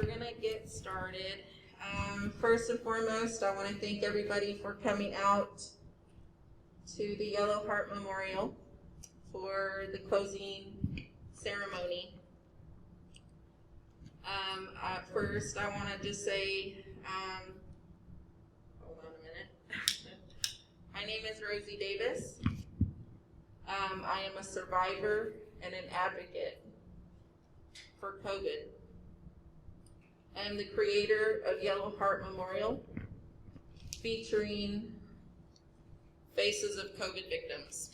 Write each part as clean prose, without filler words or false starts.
we're gonna get started. First and foremost, I want to thank everybody for coming out to the Yellow Heart Memorial for the closing ceremony. First, I want to just say, hold on a minute. My name is Rosie Davis. I am a survivor and an advocate for COVID. I am the creator of Yellow Heart Memorial, featuring faces of COVID victims.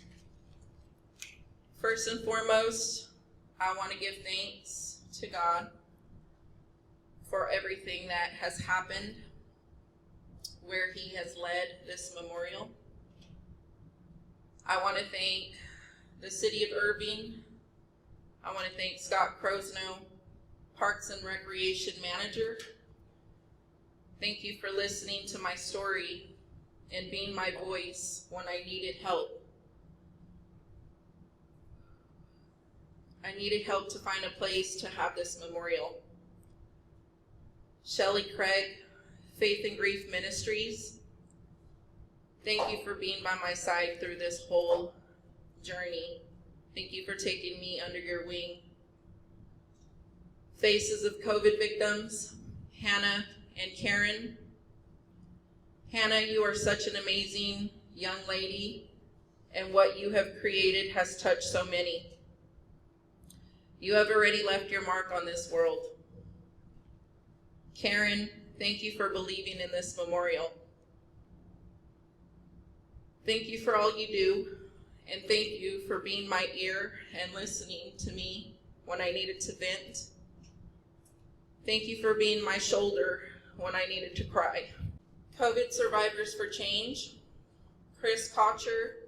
First and foremost, I want to give thanks to God for everything that has happened, where He has led this memorial. I want to thank the City of Irving. I want to thank Scott Crosno, Parks and Recreation Manager. Thank you for listening to my story and being my voice when I needed help. I needed help to find a place to have this memorial. Shelley Craig, Faith and Grief Ministries, thank you for being by my side through this whole journey. Thank you for taking me under your wing. Faces of COVID victims, Hannah and Karen. Hannah, you are such an amazing young lady, and what you have created has touched so many. You have already left your mark on this world. Karen, thank you for believing in this memorial. Thank you for all you do, and thank you for being my ear and listening to me when I needed to vent. Thank you for being my shoulder when I needed to cry. COVID Survivors for Change, Chris Kocher,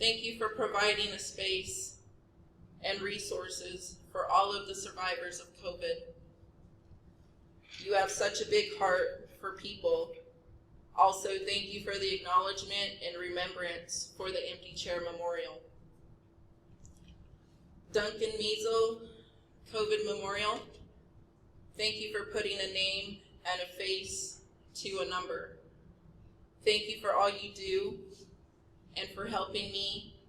thank you for providing a space and resources for all of the survivors of COVID. You have such a big heart for people. Also, thank you for the acknowledgement and remembrance for the Empty Chair Memorial. Duncan Measle, COVID Memorial, thank you for putting a name and a face to a number. Thank you for all you do and for helping me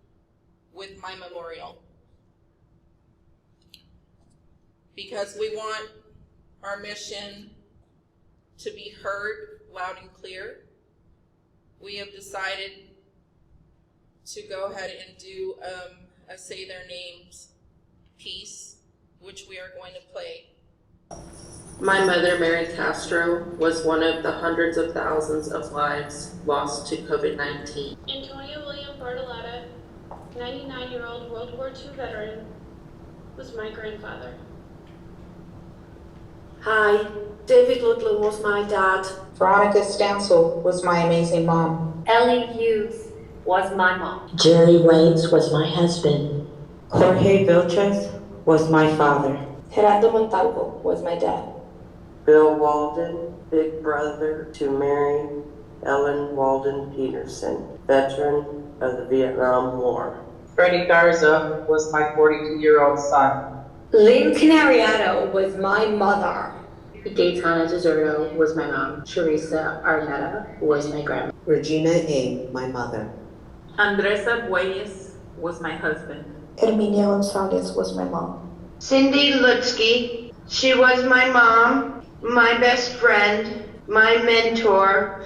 with my memorial. Because we want our mission to be heard loud and clear, we have decided to go ahead and do a Say Their Names piece, which we are going to play. My mother, Mary Castro, was one of the hundreds of thousands of lives lost to COVID-19. Antonio William Bartolotta, 99-year-old World War II veteran, was my grandfather. Hi, David Ludlow was my dad. Veronica Stansel was my amazing mom. Ellie Hughes was my mom. Jerry Waits was my husband. Jorge Vilches was my father. Gerardo Montalvo was my dad. Bill Walden, big brother to Mary Ellen Walden Peterson, veteran of the Vietnam War. Freddie Garza was my 42-year-old son. Lynn Canariato was my mother. Gaetana Deserto was my mom. Teresa Arnetta was my grandma. Regina A., my mother. Andresa Bueyes was my husband. Herminia Gonzalez was my mom. Cindy Lutsky, she was my mom, my best friend, my mentor.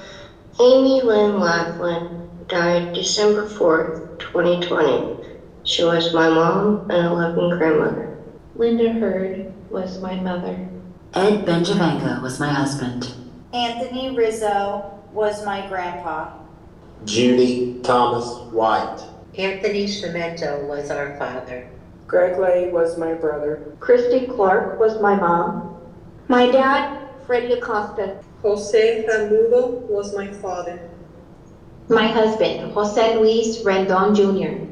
Amy Lynn Laughlin died December 4th, 2020. She was my mom and a loving grandmother. Linda Hurd was my mother. Ed Benjavenga was my husband. Anthony Rizzo was my grandpa. Judy Thomas White. Anthony Cemento was our father. Greg Lay was my brother. Christy Clark was my mom. My dad, Freddie Acosta. Jose Zamudo was my father. My husband, Jose Luis Rendon Jr.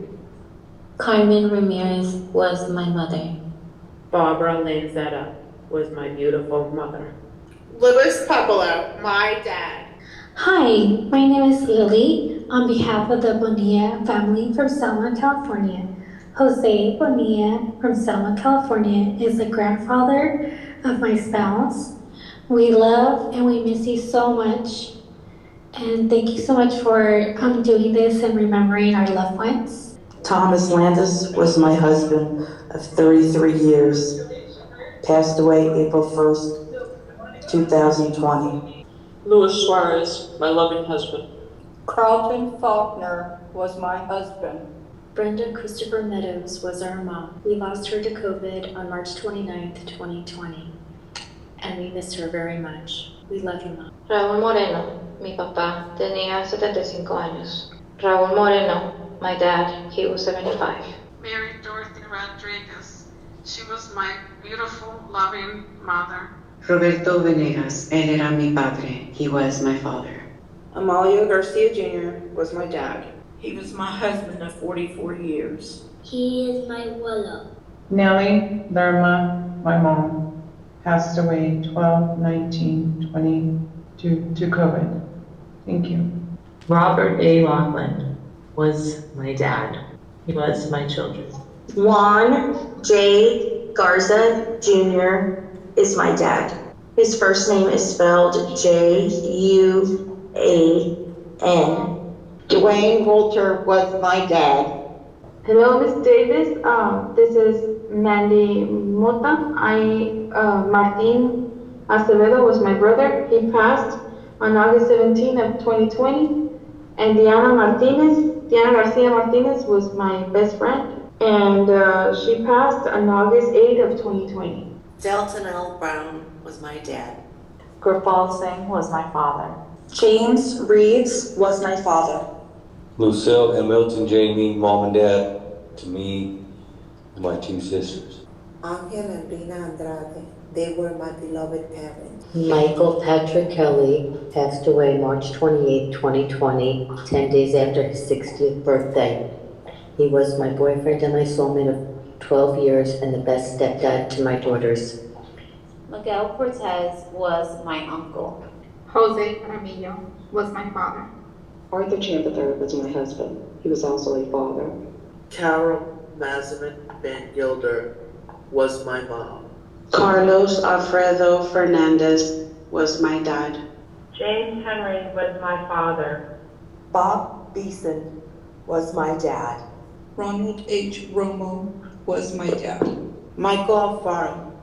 Carmen Ramirez was my mother. Barbara Lanzetta was my beautiful mother. Louis Pueblo, my dad. Hi, my name is Lily on behalf of the Bonilla family from Selma, California. Jose Bonilla from Selma, California is the grandfather of my spouse. We love and we miss you so much. And thank you so much for doing this and remembering our loved ones. Thomas Landis was my husband of 33 years. Passed away April 1st, 2020. Luis Suarez, my loving husband. Carlton Faulkner was my husband. Brenda Christopher Meadows was our mom. We lost her to COVID on March 29th, 2020. And we miss her very much. We love you, Mom. Raúl Moreno, mi papá, tenía 75 años. Raúl Moreno, my dad, he was 75. Mary Dorothy Rodriguez, she was my beautiful, loving mother. Roberto Venegas, él era mi padre. He was my father. Amalia Garcia Jr. was my dad. He was my husband of 44 years. He is my abuelo. Nellie Lerma, my mom, passed away 12/19/20 due to COVID. Thank you. Robert A. Laughlin was my dad. He was my children. Juan J. Garza Jr. is my dad. His first name is spelled J-U-A-N. Dwayne Walter was my dad. Hello, Miss Davis. This is Mandy Mota. Martin Acevedo was my brother. He passed on August 17 of 2020. And Diana Garcia Martinez was my best friend. And she passed on August 8 of 2020. Delton L. Brown was my dad. Gurpal Singh was my father. James Reeves was my father. Lucille and Milton Jamie, mom and dad, to me and my two sisters. Angel and Rina Andrade, they were my beloved parents. Michael Patrick Kelly passed away March 28, 2020, 10 days after his 60th birthday. He was my boyfriend and my soulmate of 12 years and the best stepdad to my daughters. Miguel Cortez was my uncle. Jose Ramillo was my father. Arthur Champ III was my husband. He was also a father. Carol Mazamin Van Gilder was my mom. Carlos Alfredo Fernandez was my dad. James Henry was my father. Bob Beeson was my dad. Ronald H. Romo was my dad. Michael Alfaro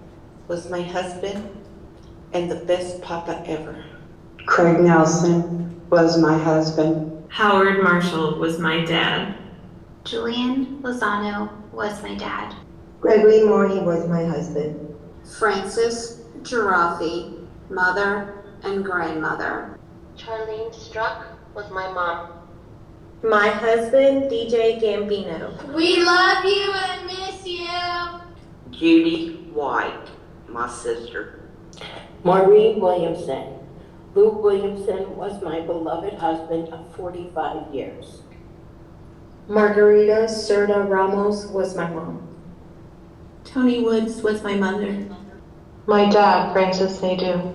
was my husband and the best papa ever. Craig Nelson was my husband. Howard Marshall was my dad. Julian Lozano was my dad. Gregory Morey was my husband. Francis Giraffe, mother and grandmother. Charlene Struck was my mom. My husband, DJ Gambino. We love you and miss you. Judy White, my sister. Maureen Williamson. Luke Williamson was my beloved husband of 45 years. Margarita Serta Ramos was my mom. Tony Woods was my mother. My dad, Francis Nadeau.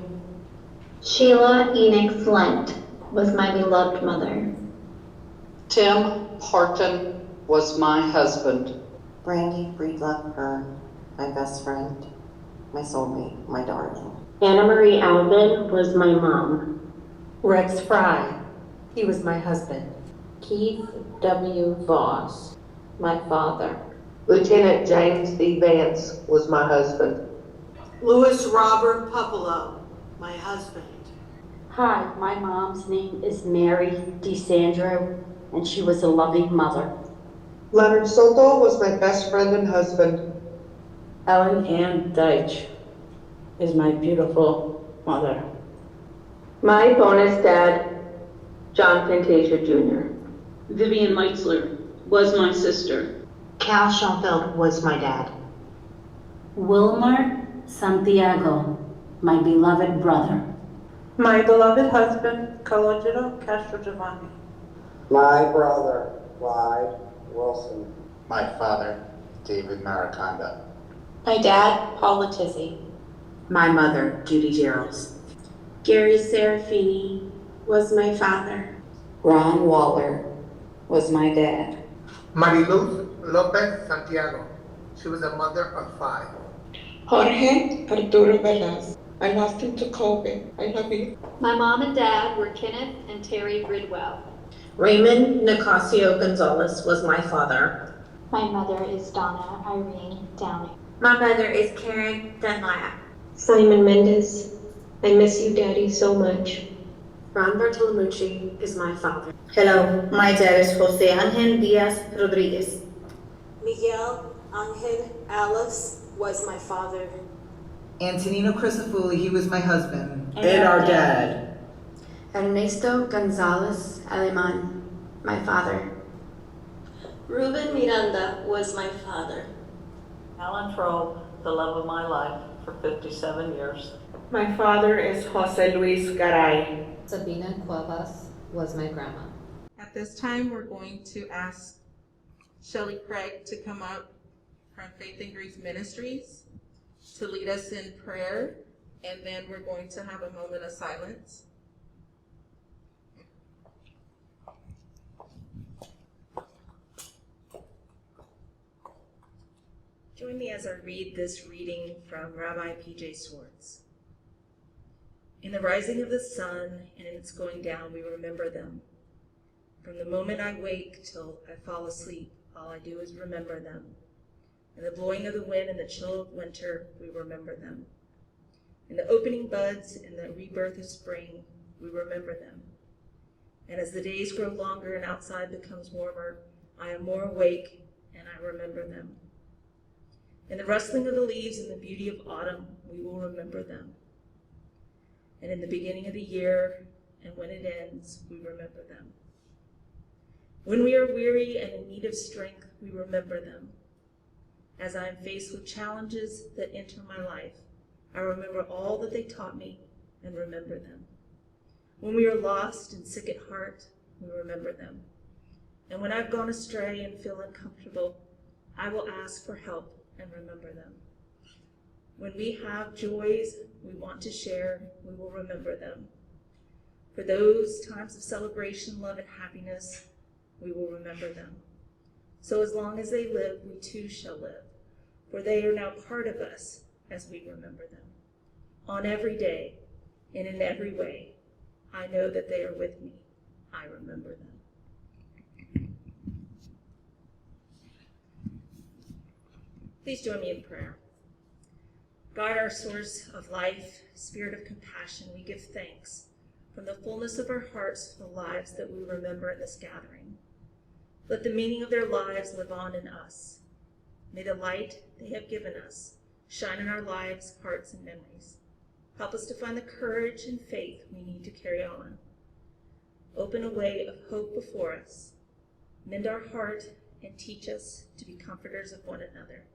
Sheila Enix Lent was my beloved mother. Tim Horton was my husband. Brandy Breedlove Hearn, my best friend, my soulmate, my darling. Anna Marie Alvin was my mom. Rex Fry. He was my husband. Keith W. Voss, my father. Lieutenant James E. Vance was my husband. Louis Robert Popolo, my husband. Hi, my mom's name is Mary DeSandro, and she was a loving mother. Leonard Soto was my best friend and husband. Ellen Ann Deitch is my beautiful mother. My bonus dad, John Fantasia Jr. Vivian Leitzler was my sister. Cal Schoenfeld was my dad. Wilmer Santiago, my beloved brother. My beloved husband, Calogero Castro Giovanni. My brother, Clyde Wilson. My father, David Mariconda. My dad, Paul Letizzi. My mother, Judy Geralds. Gary Serafini was my father. Ron Waller was my dad. Mariluz Lopez Santiago. She was a mother of 5. Jorge Arturo Velaz. I lost him to COVID. I love you. My mom and dad were Kenneth and Terry Bridwell. Raymond Nicasio Gonzalez was my father. My mother is Donna Irene Downing. My mother is Karen Dunlap. Simon Mendez. I miss you, Daddy, so much. Ron Bartolomucci is my father. Hello, my dad is Jose Angel Diaz Rodriguez. Miguel Angel Alice was my father. Antonino Crisafulli, he was my husband. And our dad. Ernesto Gonzalez Aleman, my father. Ruben Miranda was my father. Alan Trobe, the love of my life for 57 years. My father is Jose Luis Garay. Sabina Cuevas was my grandma. At this time, we're going to ask Shelly Craig to come up from Faith and Grief Ministries to lead us in prayer, and then we're going to have a moment of silence. Join me as I read this reading from Rabbi P.J. Swartz. In the rising of the sun and in its going down, we remember them. From the moment I wake till I fall asleep, all I do is remember them. In the blowing of the wind and the chill of winter, we remember them. In the opening buds and the rebirth of spring, we remember them. And as the days grow longer and outside becomes warmer, I am more awake and I remember them. In the rustling of the leaves and the beauty of autumn, we will remember them. And in the beginning of the year and when it ends, we remember them. When we are weary and in need of strength, we remember them. As I am faced with challenges that enter my life, I remember all that they taught me and remember them. When we are lost and sick at heart, we remember them. And when I've gone astray and feel uncomfortable, I will ask for help and remember them. When we have joys we want to share, we will remember them. For those times of celebration, love, and happiness, we will remember them. So as long as they live, we too shall live, for they are now part of us as we remember them. On every day and in every way, I know that they are with me. I remember them. Please join me in prayer. God, our source of life, spirit of compassion, we give thanks from the fullness of our hearts for the lives that we remember in this gathering. Let the meaning of their lives live on in us. May the light they have given us shine in our lives, hearts, and memories. Help us to find the courage and faith we need to carry on. Open a way of hope before us. Mend our heart and teach us to be comforters of one another.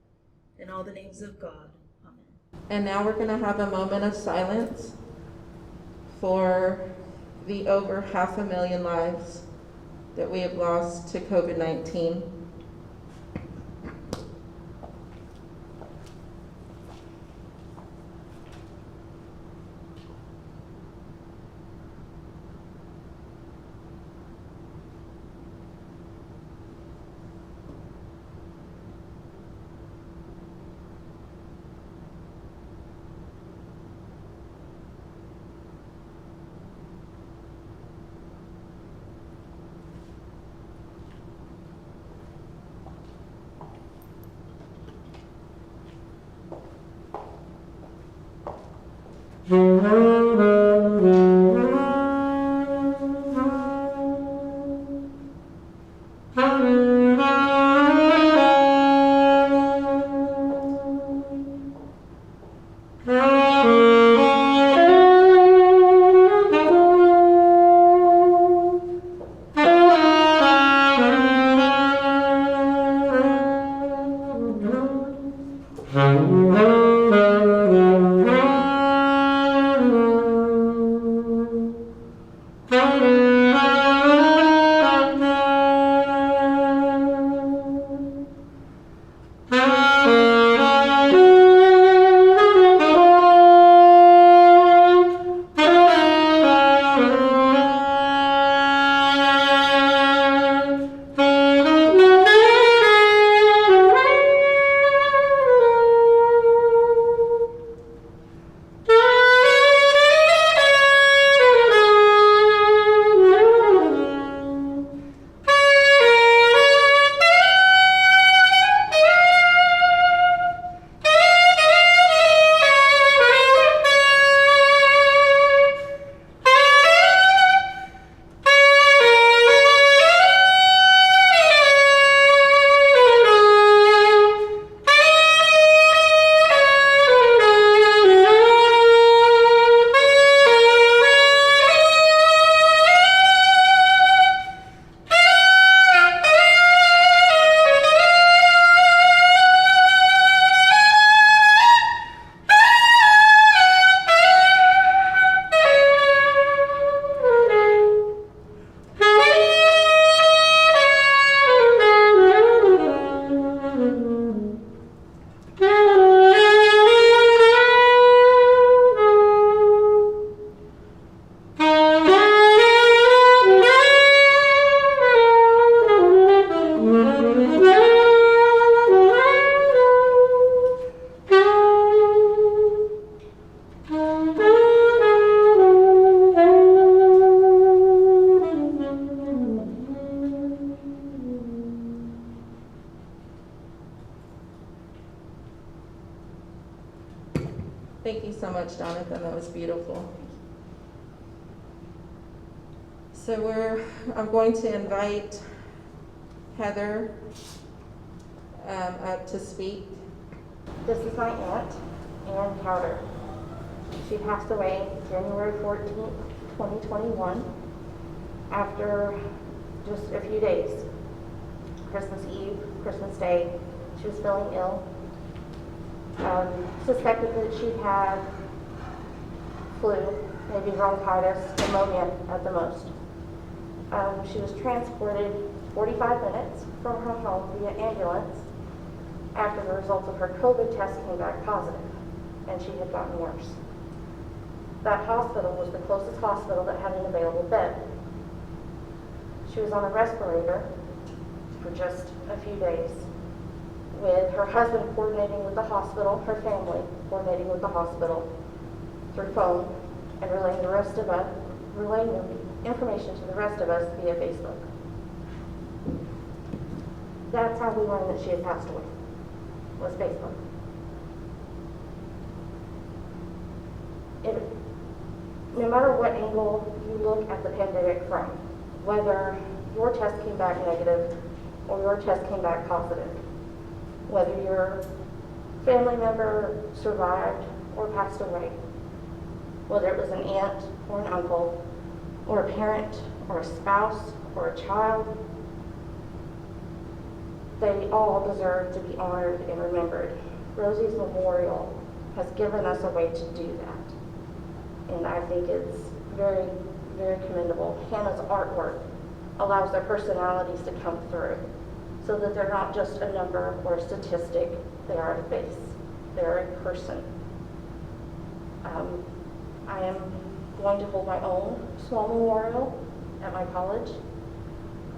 In all the names of God, amen. And now we're going to have a moment of silence for the over 500,000 lives that we have lost to COVID-19. Thank you so much, Jonathan. That was beautiful. So I'm going to invite Heather up to speak. This is my aunt, Ann Carter. She passed away January 14th, 2021, after just a few days. Christmas Eve, Christmas Day, she was feeling ill. Suspected that she had flu, maybe bronchitis, pneumonia at the most. She was transported 45 minutes from her home via ambulance after the results of her COVID test came back positive, and she had gotten worse. That hospital was the closest hospital that had an available bed. She was on a respirator for just a few days, with her husband coordinating with the hospital, her family coordinating with the hospital through phone, and relaying the information to the rest of us via Facebook. That's how we learned that she had passed away, was Facebook. No matter what angle you look at the pandemic from, whether your test came back negative or your test came back positive, whether your family member survived or passed away, whether it was an aunt or an uncle, or a parent, or a spouse, or a child, they all deserve to be honored and remembered. Rosie's Memorial has given us a way to do that, and I think it's very, very commendable. Hannah's artwork allows their personalities to come through, so that they're not just a number or a statistic, they are a face, they're a person. I am going to hold my own small memorial at my college.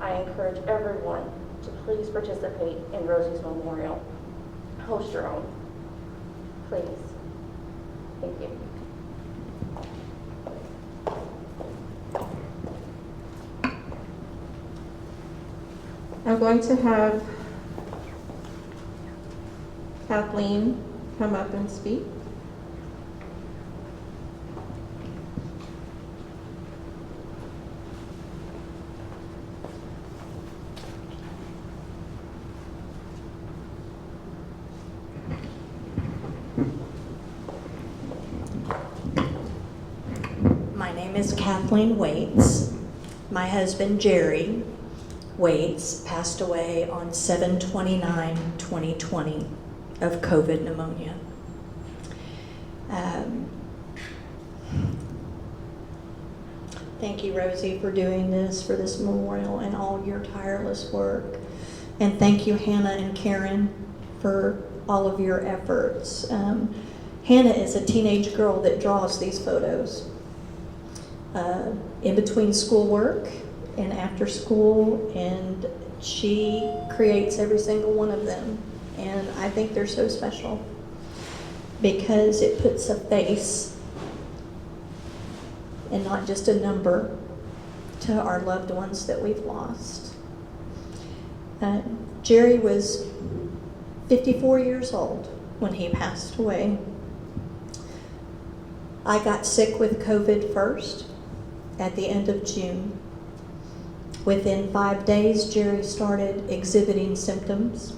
I encourage everyone to please participate in Rosie's Memorial. Host your own, please. Thank you. I'm going to have Kathleen come up and speak. My name is Kathleen Waits. My husband, Jerry Waits, passed away on 7/29/2020 of COVID pneumonia. Thank you, Rosie, for doing this, for this memorial and all your tireless work. And thank you, Hannah and Karen, for all of your efforts. Hannah is a teenage girl that draws these photos in between schoolwork and after school, and she creates every single one of them. And I think they're so special because it puts a face and not just a number to our loved ones that we've lost. Jerry was 54 years old when he passed away. I got sick with COVID first at the end of June. Within 5 days, Jerry started exhibiting symptoms,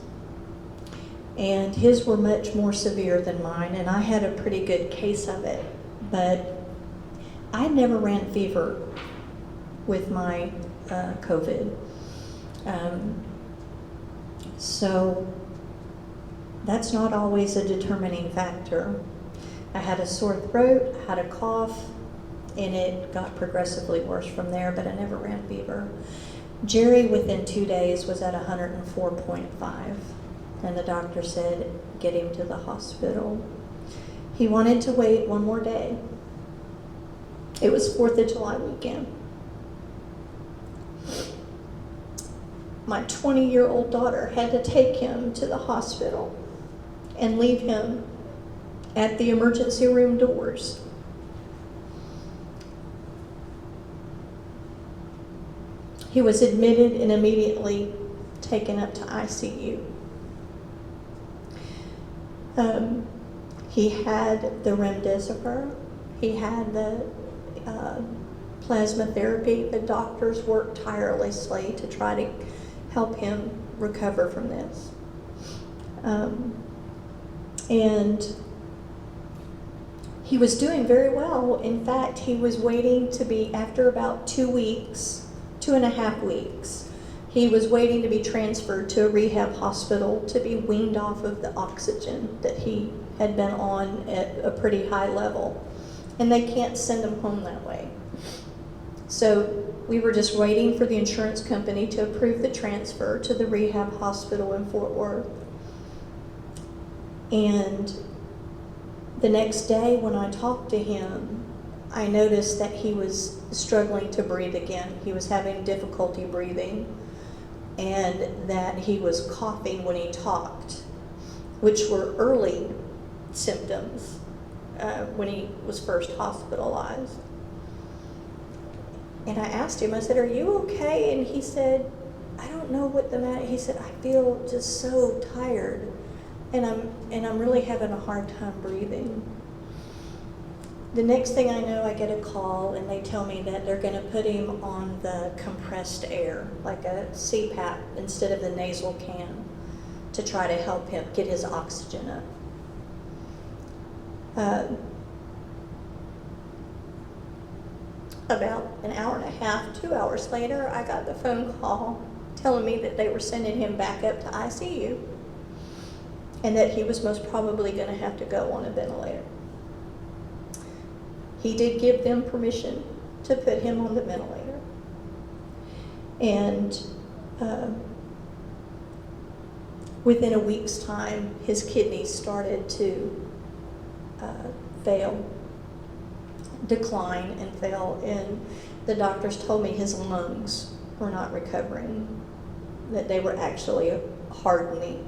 and his were much more severe than mine, and I had a pretty good case of it, but I never ran fever with my COVID. So that's not always a determining factor. I had a sore throat, I had a cough, and it got progressively worse from there, but I never ran fever. Jerry, within 2 days, was at 104.5, and the doctor said, get him to the hospital. He wanted to wait one more day. It was 4th of July weekend. My 20-year-old daughter had to take him to the hospital and leave him at the emergency room doors. He was admitted and immediately taken up to ICU. He had the remdesivir, he had the plasma therapy. The doctors worked tirelessly to try to help him recover from this. And he was doing very well. In fact, he was waiting to be, after about 2.5 weeks, he was waiting to be transferred to a rehab hospital to be weaned off of the oxygen that he had been on at a pretty high level. And they can't send him home that way. So we were just waiting for the insurance company to approve the transfer to the rehab hospital in Fort Worth. And the next day when I talked to him, I noticed that he was struggling to breathe again. He was having difficulty breathing, and that he was coughing when he talked, which were early symptoms when he was first hospitalized. And I asked him, I said, "Are you okay?" And he said, "I don't know what the matter." He said, "I feel just so tired, and I'm really having a hard time breathing." The next thing I know, I get a call and they tell me that they're going to put him on the compressed air, like a CPAP instead of the nasal can, to try to help him get his oxygen up. About an hour and a half, 2 hours later, I got the phone call telling me that they were sending him back up to ICU and that he was most probably going to have to go on a ventilator. He did give them permission to put him on the ventilator. And within a week's time, his kidneys started to decline and fail, and the doctors told me his lungs were not recovering, that they were actually hardening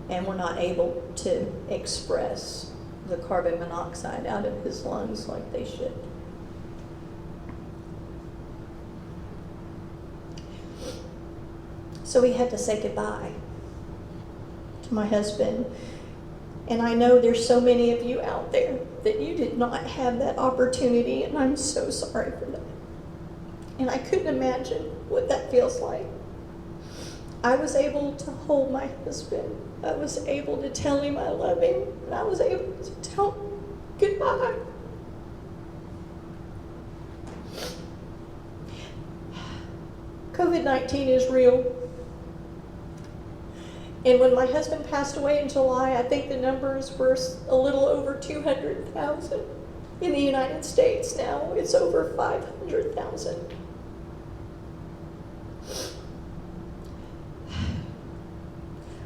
and were not able to express the carbon monoxide out of his lungs like they should. So we had to say goodbye to my husband. And I know there's so many of you out there that you did not have that opportunity, and I'm so sorry for that. And I couldn't imagine what that feels like. I was able to hold my husband. I was able to tell him I love him, and I was able to tell him goodbye. COVID-19 is real. And when my husband passed away in July, I think the numbers were a little over 200,000. In the United States now, it's over 500,000.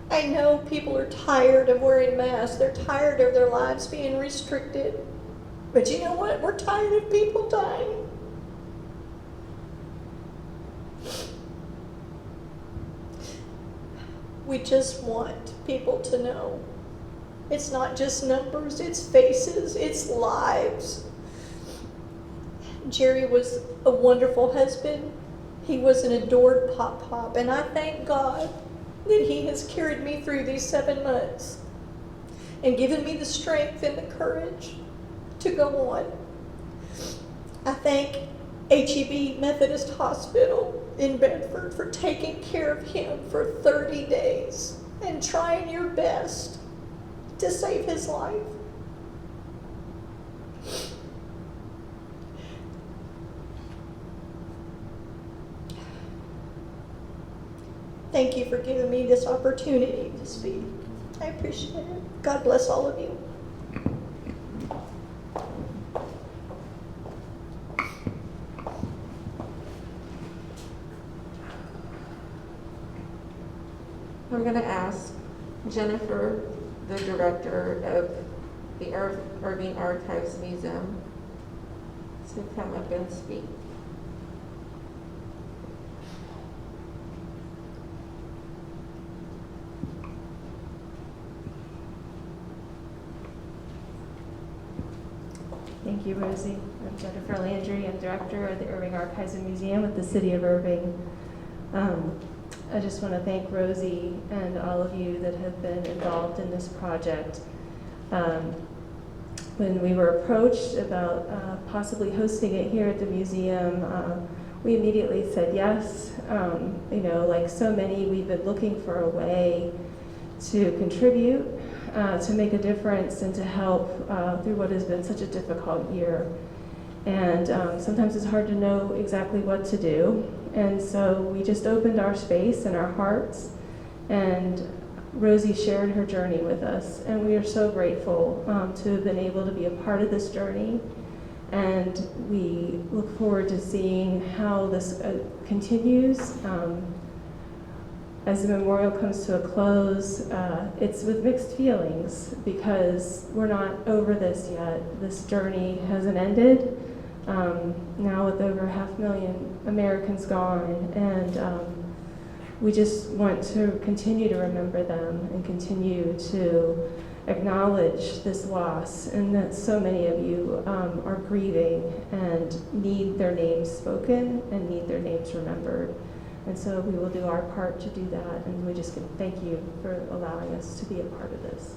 I know people are tired of wearing masks. They're tired of their lives being restricted. But you know what? We're tired of people dying. We just want people to know it's not just numbers, it's faces, it's lives. Jerry was a wonderful husband. He was an adored pop-pop, and I thank God that he has carried me through these 7 months and given me the strength and the courage to go on. I thank HEB Methodist Hospital in Bedford for taking care of him for 30 days and trying your best to save his life. Thank you for giving me this opportunity to speak. I appreciate it. God bless all of you. I'm going to ask Jennifer, the director of the Irving Archives Museum, to come up and speak. Thank you, Rosie. I'm Jennifer Landry. I'm director of the Irving Archives and Museum with the City of Irving. I just want to thank Rosie and all of you that have been involved in this project. when we were approached about possibly hosting it here at the museum, we immediately said yes. You know, like so many, we've been looking for a way to contribute, to make a difference, and to help through what has been such a difficult year. And sometimes it's hard to know exactly what to do. And so we just opened our space and our hearts, and Rosie shared her journey with us. And we are so grateful to have been able to be a part of this journey. And we look forward to seeing how this continues. As the memorial comes to a close, it's with mixed feelings because we're not over this yet. This journey hasn't ended. Now with over 500,000 Americans gone, and we just want to continue to remember them and continue to acknowledge this loss, and that so many of you are grieving and need their names spoken and need their names remembered. And so we will do our part to do that, and we just can thank you for allowing us to be a part of this.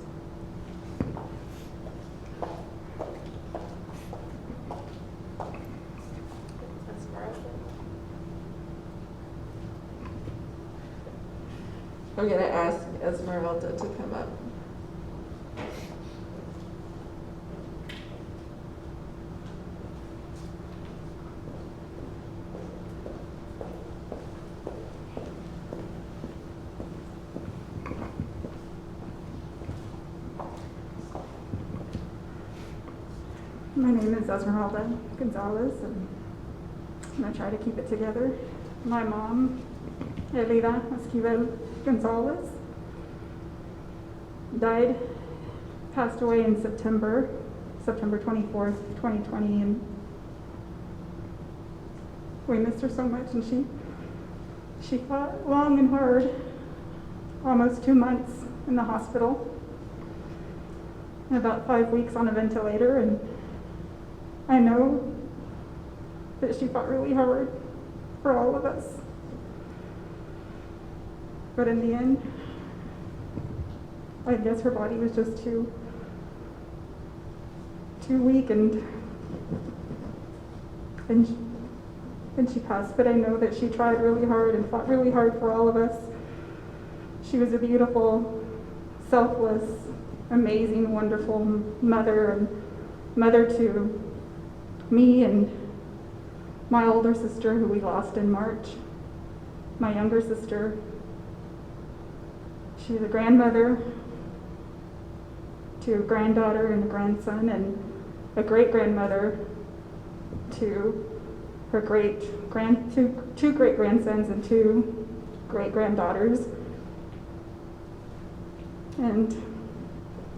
I'm going to ask Esmeralda to come up. My name is Esmeralda Gonzalez, and I'm going to try to keep it together. My mom, Elida Esquivel Gonzalez, passed away in September 24th, 2020, and we missed her so much, and she fought long and hard, almost 2 months in the hospital, and about 5 weeks on a ventilator, and I know that she fought really hard for all of us. But in the end, I guess her body was just too weak, and she passed. But I know that she tried really hard and fought really hard for all of us. She was a beautiful, selfless, amazing, wonderful mother, and mother to me and my older sister, who we lost in March, my younger sister. She was a grandmother to a granddaughter and a grandson, and a great-grandmother to her two great-grandsons and 2 great-granddaughters. And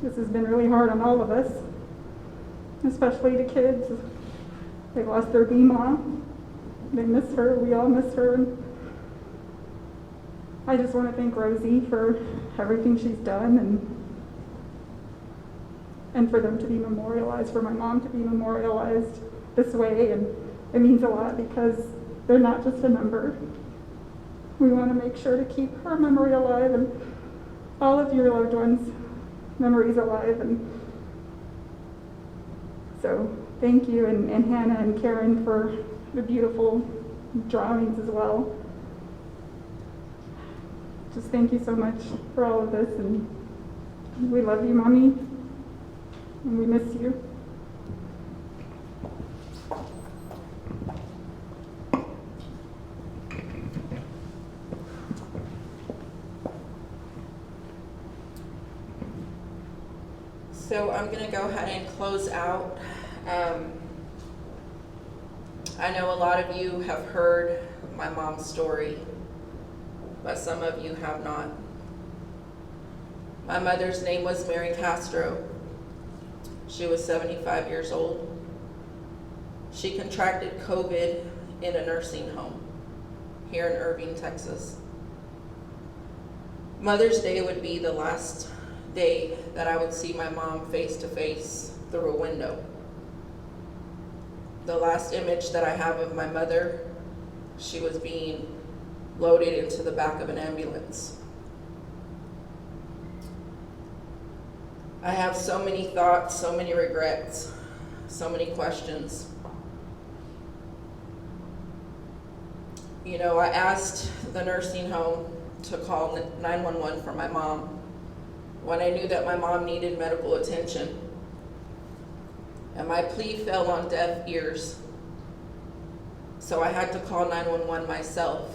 this has been really hard on all of us, especially the kids. They lost their B-mom. They miss her. We all miss her. And I just want to thank Rosie for everything she's done, and for them to be memorialized, for my mom to be memorialized this way. And it means a lot because they're not just a number. We want to make sure to keep her memory alive and all of your loved ones' memories alive. And so thank you, and Hannah and Karen for the beautiful drawings as well. Just thank you so much for all of this, and we love you, Mommy, and we miss you. So I'm going to go ahead and close out. I know a lot of you have heard my mom's story, but some of you have not. My mother's name was Mary Castro. She was 75 years old. She contracted COVID in a nursing home here in Irving, Texas. Mother's Day would be the last day that I would see my mom face to face through a window. The last image that I have of my mother, she was being loaded into the back of an ambulance. I have so many thoughts, so many regrets, so many questions. You know, I asked the nursing home to call 911 for my mom when I knew that my mom needed medical attention. And my plea fell on deaf ears. So I had to call 911 myself.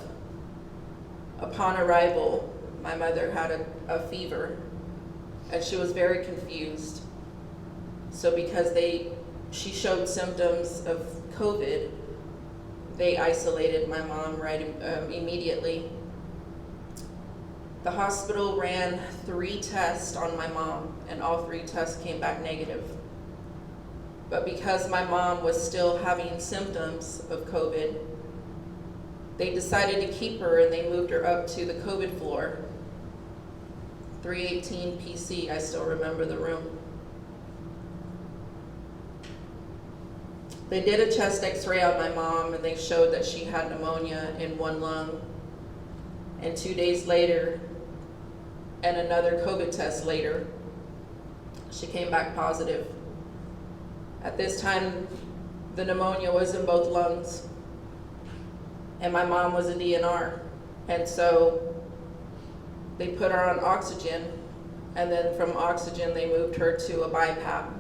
Upon arrival, my mother had a fever, and she was very confused. So because she showed symptoms of COVID, they isolated my mom immediately. The hospital ran 3 tests on my mom, and all 3 tests came back negative. But because my mom was still having symptoms of COVID, they decided to keep her and they moved her up to the COVID floor. 318 PC, I still remember the room. They did a chest x-ray on my mom and they showed that she had pneumonia in 1 lung. And 2 days later, and another COVID test later, she came back positive. At this time, the pneumonia was in both lungs, and my mom was a DNR. And so they put her on oxygen, and then from oxygen, they moved her to a BiPAP.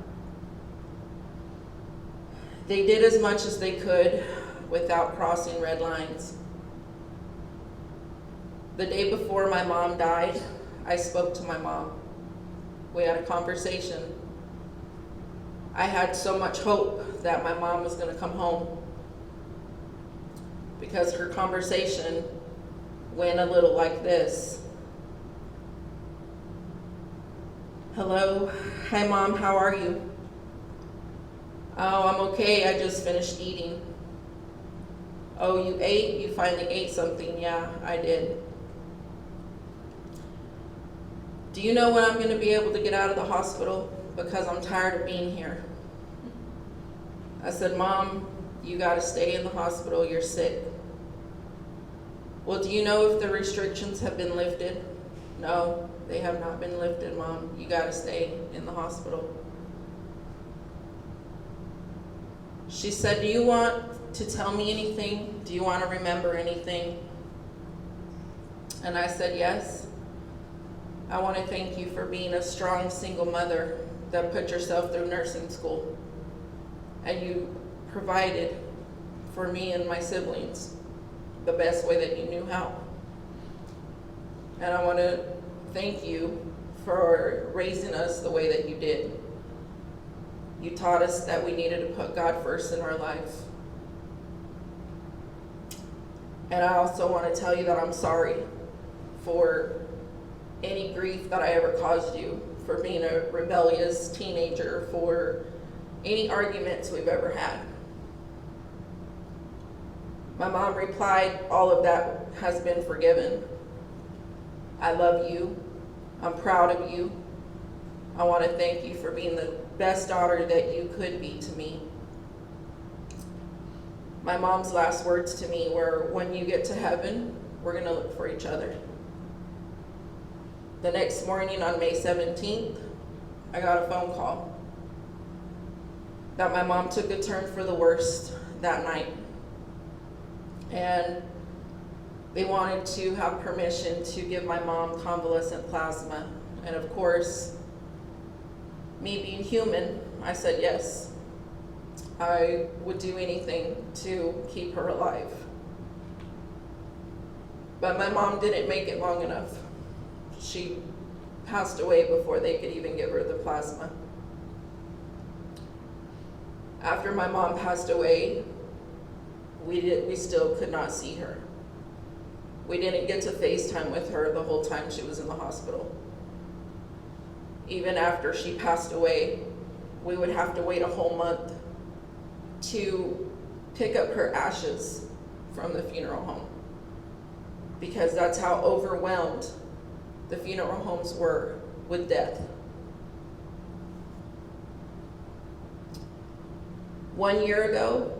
They did as much as they could without crossing red lines. The day before my mom died, I spoke to my mom. We had a conversation. I had so much hope that my mom was going to come home because her conversation went a little like this. Hello, hi Mom, how are you? Oh, I'm okay, I just finished eating. Oh, you ate? You finally ate something? Yeah, I did. Do you know when I'm going to be able to get out of the hospital? Because I'm tired of being here. I said, Mom, you got to stay in the hospital, you're sick. Well, do you know if the restrictions have been lifted? No, they have not been lifted, Mom. You got to stay in the hospital. She said, do you want to tell me anything? Do you want to remember anything? And I said, yes. I want to thank you for being a strong single mother that put yourself through nursing school. And you provided for me and my siblings the best way that you knew how. And I want to thank you for raising us the way that you did. You taught us that we needed to put God first in our life. And I also want to tell you that I'm sorry for any grief that I ever caused you, for being a rebellious teenager, for any arguments we've ever had. My mom replied, all of that has been forgiven. I love you. I'm proud of you. I want to thank you for being the best daughter that you could be to me. My mom's last words to me were, when you get to heaven, we're going to look for each other. The next morning on May 17th, I got a phone call that my mom took a turn for the worst that night. And they wanted to have permission to give my mom convalescent plasma. And of course, me being human, I said yes. I would do anything to keep her alive. But my mom didn't make it long enough. She passed away before they could even give her the plasma. After my mom passed away, we still could not see her. We didn't get to FaceTime with her the whole time she was in the hospital. Even after she passed away, we would have to wait a whole month to pick up her ashes from the funeral home, because that's how overwhelmed the funeral homes were with death. 1 year ago,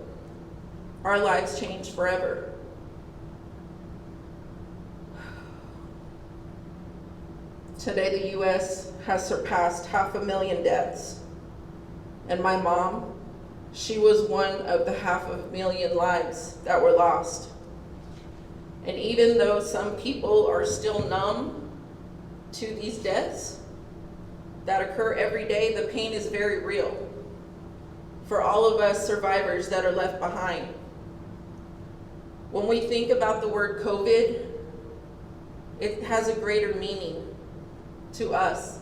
our lives changed forever. Today, the U.S. has surpassed 500,000 deaths. And my mom, she was one of the 500,000 lives that were lost. And even though some people are still numb to these deaths that occur every day, the pain is very real for all of us survivors that are left behind. When we think about the word COVID, it has a greater meaning to us.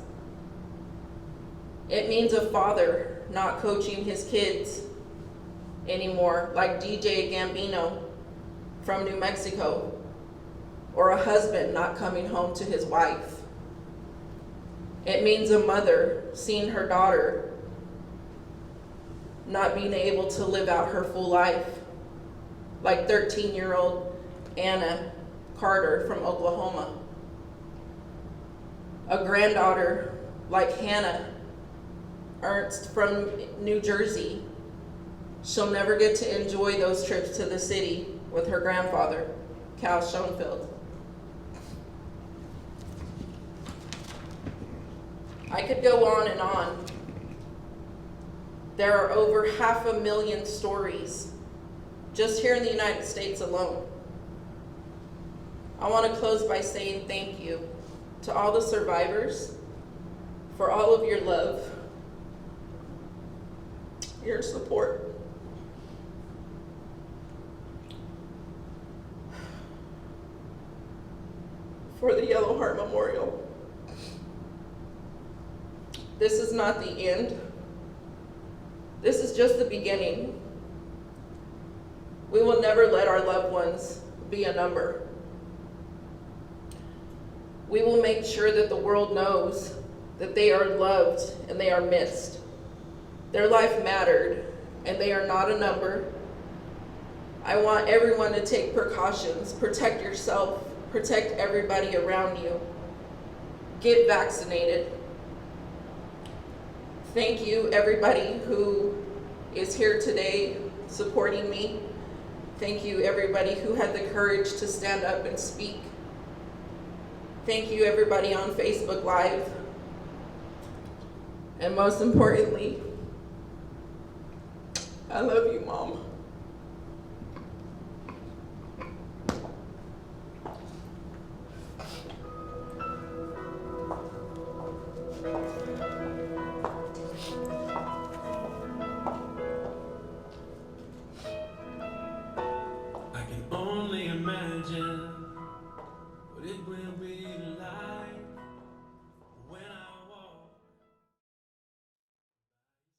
It means a father not coaching his kids anymore, like DJ Gambino from New Mexico, or a husband not coming home to his wife. It means a mother seeing her daughter not being able to live out her full life, like 13-year-old Anna Carter from Oklahoma. A granddaughter like Hannah Ernst from New Jersey. She'll never get to enjoy those trips to the city with her grandfather, Cal Schoenfeld. I could go on and on. There are over 500,000 stories just here in the United States alone. I want to close by saying thank you to all the survivors for all of your love, your support. For the Yellow Heart Memorial. This is not the end. This is just the beginning. We will never let our loved ones be a number. We will make sure that the world knows that they are loved and they are missed. Their life mattered and they are not a number. I want everyone to take precautions, protect yourself, protect everybody around you. Get vaccinated. Thank you, everybody who is here today supporting me. Thank you, everybody who had the courage to stand up and speak. Thank you, everybody on Facebook Live. And most importantly, I love you, Mom.